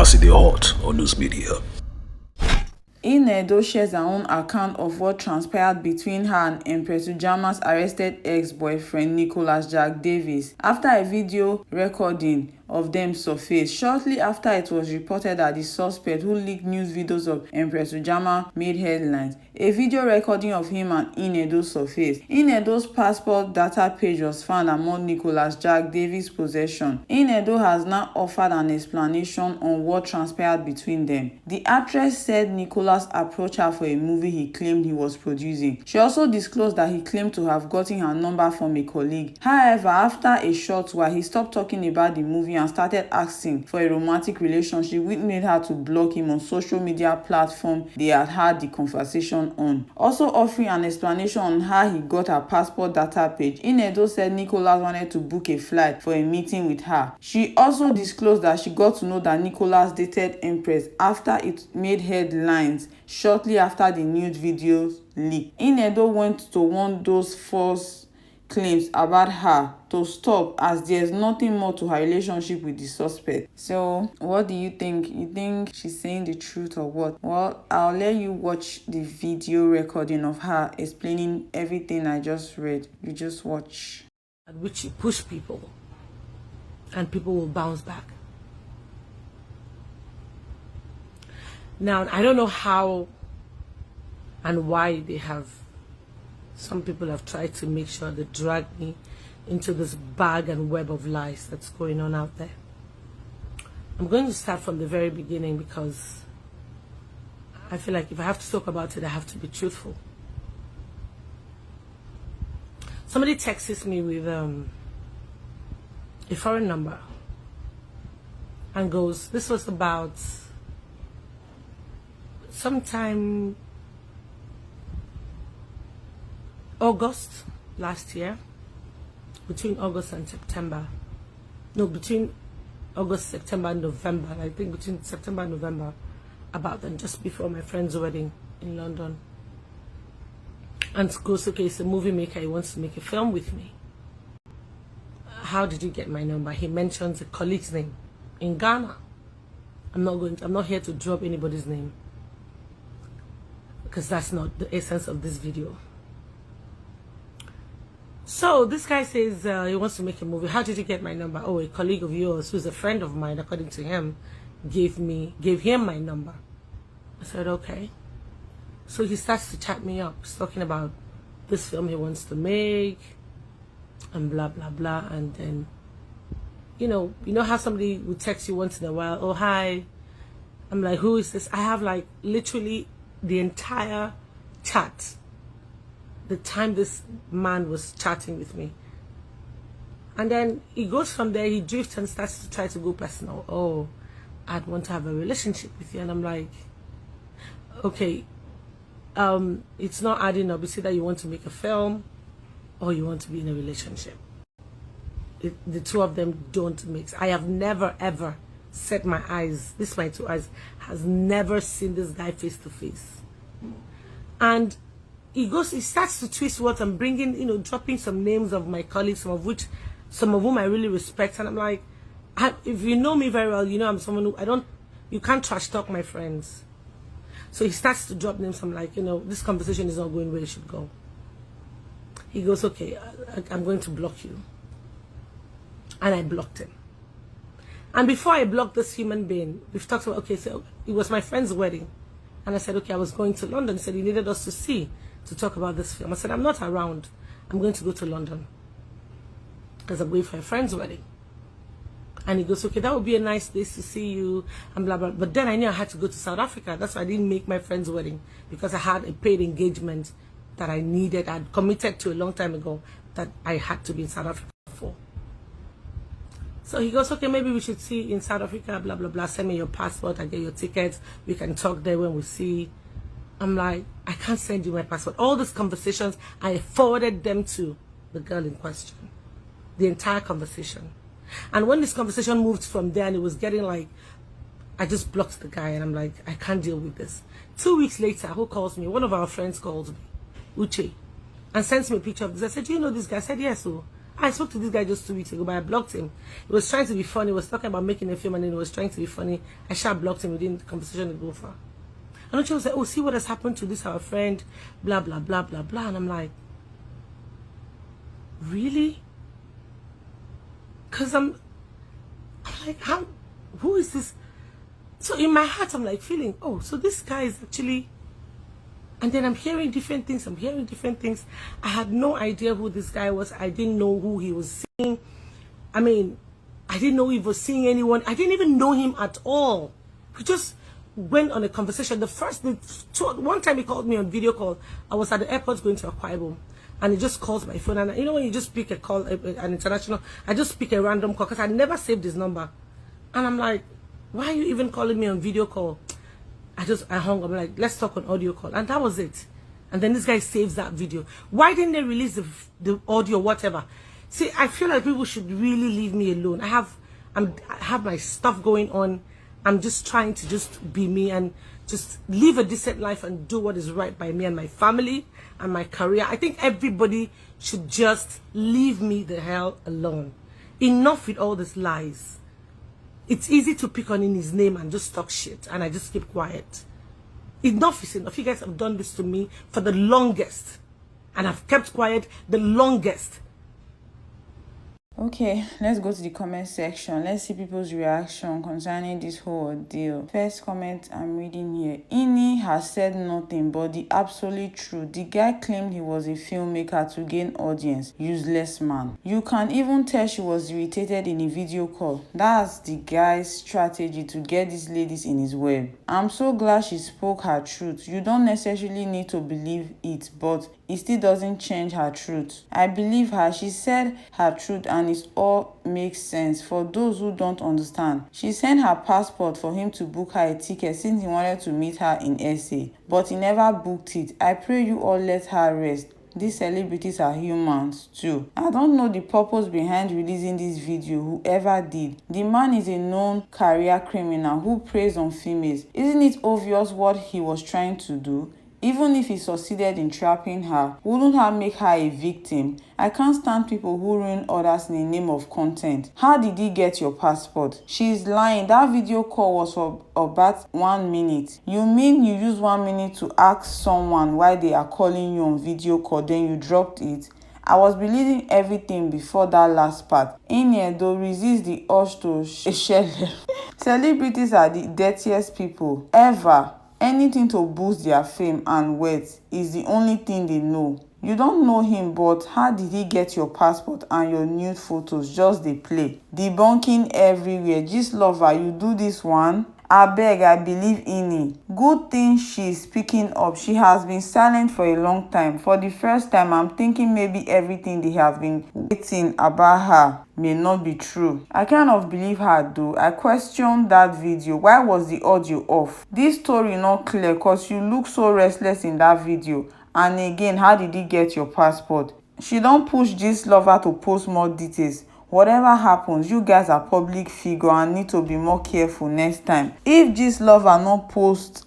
As it is hot on news media. Edo shares her own account of what transpired between her and Empress NJAMAH'S arrested ex-boyfriend Nicholas Jack Davis after a video recording of them surfaced. Shortly after it was reported that the suspect who leaked news videos of Empress NJAMAH made headlines, a video recording of him and Edo surfaced. Edo's passport data page was found among Nicholas Jack Davis' possession. Edo has now offered an explanation on what transpired between them. The actress said Nicholas approached her for a movie he claimed he was producing. She also disclosed that he claimed to have gotten her number from a colleague. However, after a short while, he stopped talking about the movie and started asking for a romantic relationship, which made her to block him on social media platform they had the conversation on. Also offering an explanation on how he got her passport data page, Edo said Nicholas wanted to book a flight for a meeting with her. She also disclosed that she got to know that Nicholas dated Empress after it made headlines shortly after the nude videos leaked. Edo went to warn those false claims about her to stop, as there's nothing more to her relationship with the suspect. So what do you think? You think she's saying the truth or what? Well, I'll let you watch the video recording of her explaining everything I just read. You just watch. At which you push people and people will bounce back. Now, I don't know how and why they have, some people have tried to make sure they drag me into this bag and web of lies that's going on out there. I'm going to start from the very beginning because I feel like if I have to talk about it, I have to be truthful. Somebody texts me with a foreign number and goes, this was about sometime August last year, between August and September. No, between August, September, and November. I think between September and November, about then, just before my friend's wedding in London. And goes, okay, it's a movie maker, he wants to make a film with me. How did you get my number? He mentions a colleague's name in Ghana. I'm not here to drop anybody's name, because that's not the essence of this video. So this guy says he wants to make a movie. How did you get my number? Oh, a colleague of yours who's a friend of mine, according to him, gave him my number. I said, okay. So he starts to chat me up. He's talking about this film he wants to make and blah, blah, blah. And then, you know how somebody would text you once in a while, oh, hi. I'm like, who is this? I have like literally the entire chat, the time this man was chatting with me. And then he goes from there, he drifts and starts to try to go personal. Oh, I'd want to have a relationship with you. And I'm like, okay, it's not adding up. You see that you want to make a film or you want to be in a relationship. The two of them don't mix. I have never ever set my eyes, this my two eyes, has never seen this guy face to face. And he starts to twist words and bringing, dropping some names of my colleagues, some of whom I really respect. And I'm like, if you know me very well, I'm someone who you can't trash talk my friends. So he starts to drop names. I'm like, this conversation is not going where it should go. He goes, okay, I'm going to block you. And I blocked him. And before I blocked this human being, we've talked about, okay, so it was my friend's wedding. And I said, okay, I was going to London. He said he needed us to talk about this film. I said, I'm not around. I'm going to go to London because I'm going for a friend's wedding. And he goes, okay, that would be a nice place to see you, and blah, blah. But then I knew I had to go to South Africa. That's why I didn't make my friend's wedding, because I had a paid engagement that I needed. I'd committed to a long time ago that I had to be in South Africa for. So he goes, okay, maybe we should see in South Africa, blah, blah, blah. Send me your passport. I get your tickets. We can talk there when we see. I'm like, I can't send you my passport. All these conversations, I forwarded them to the girl in question. The entire conversation. And when this conversation moved from there and it was getting like, I just blocked the guy and I'm like, I can't deal with this. 2 weeks later, who calls me? One of our friends calls me, Uche, and sends me a picture of this. I said, do you know this guy? I said, yes. So I spoke to this guy just 2 weeks ago, but I blocked him. He was trying to be funny. He was talking about making a film, and then he was trying to be funny. I sure blocked him. We didn't, the conversation didn't go far. And she was like, oh, see what has happened to this, our friend, blah, blah, blah, blah, blah. And I'm like, really? Because I'm like, who is this? So in my heart, I'm like feeling, oh, so this guy is actually, and then I'm hearing different things. I had no idea who this guy was. I didn't know who he was seeing. I mean, I didn't know he was seeing anyone. I didn't even know him at all. We just went on a conversation. One time he called me on video call. I was at the airport going to Akwa Ibom, and he just calls my phone. And you know when you just pick a call, an international, I just pick a random call because I never saved his number. And I'm like, why are you even calling me on video call? I hung up. I'm like, let's talk on audio call. And that was it. And then this guy saves that video. Why didn't they release the audio, whatever? See, I feel like people should really leave me alone. I have my stuff going on. I'm just trying to just be me and just live a decent life and do what is right by me and my family and my career. I think everybody should just leave me the hell alone. Enough with all these lies. It's easy to pick on in his name and just talk shit, and I just keep quiet. Enough is enough. You guys have done this to me for the longest, and I've kept quiet the longest. Okay, let's go to the comment section. Let's see people's reaction concerning this whole ordeal. First comment I'm reading here. Ini has said nothing but the absolute truth. The guy claimed he was a filmmaker to gain audience. Useless man. You can even tell she was irritated in a video call. That's the guy's strategy to get these ladies in his web. I'm so glad she spoke her truth. You don't necessarily need to believe it, but it still doesn't change her truth. I believe her. She said her truth and it all makes sense for those who don't understand. She sent her passport for him to book her a ticket since he wanted to meet her in SA, but he never booked it. I pray you all let her rest. These celebrities are humans too. I don't know the purpose behind releasing this video, whoever did. The man is a known career criminal who preys on females. Isn't it obvious what he was trying to do? Even if he succeeded in trapping her, wouldn't that make her a victim? I can't stand people who ruin others in the name of content. How did he get your passport? She's lying. That video call was for about 1 minute. You mean you use 1 minute to ask someone why they are calling you on video call, then you dropped it? I was believing everything before that last part. In here, though, resist the urge to share. Celebrities are the dirtiest people ever. Anything to boost their fame and wealth is the only thing they know. You don't know him, but how did he get your passport and your nude photos? Just they play. Debunking everywhere. Just lover, you do this one? I beg, I believe Ini. Good thing she's speaking up. She has been silent for a long time. For the first time, I'm thinking maybe everything they have been waiting about her may not be true. I kind of believe her though. I questioned that video. Why was the audio off? This story not clear because you look so restless in that video. And again, how did he get your passport? She don't push this lover to post more details. Whatever happens, you guys are public figure and need to be more careful next time. If this lover not post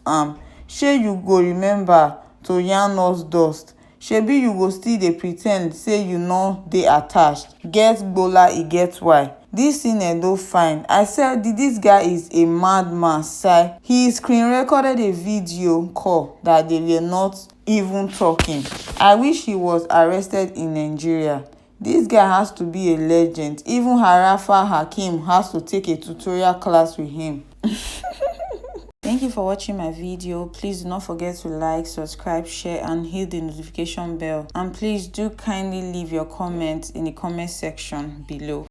shey you go remember to yarn us dust. Shebi you go still dey pretend say you no dey attached. Get gbola, e get why. This thing Edo fine. I said this guy is a madman, sir. He screen recorded a video call that they were not even talking. I wish he was arrested in Nigeria. This guy has to be a legend. Even Harafa Hakim has to take a tutorial class with him. Thank you for watching my video. Please do not forget to like, subscribe, share and hit the notification bell. And please do kindly leave your comments in the comment section below.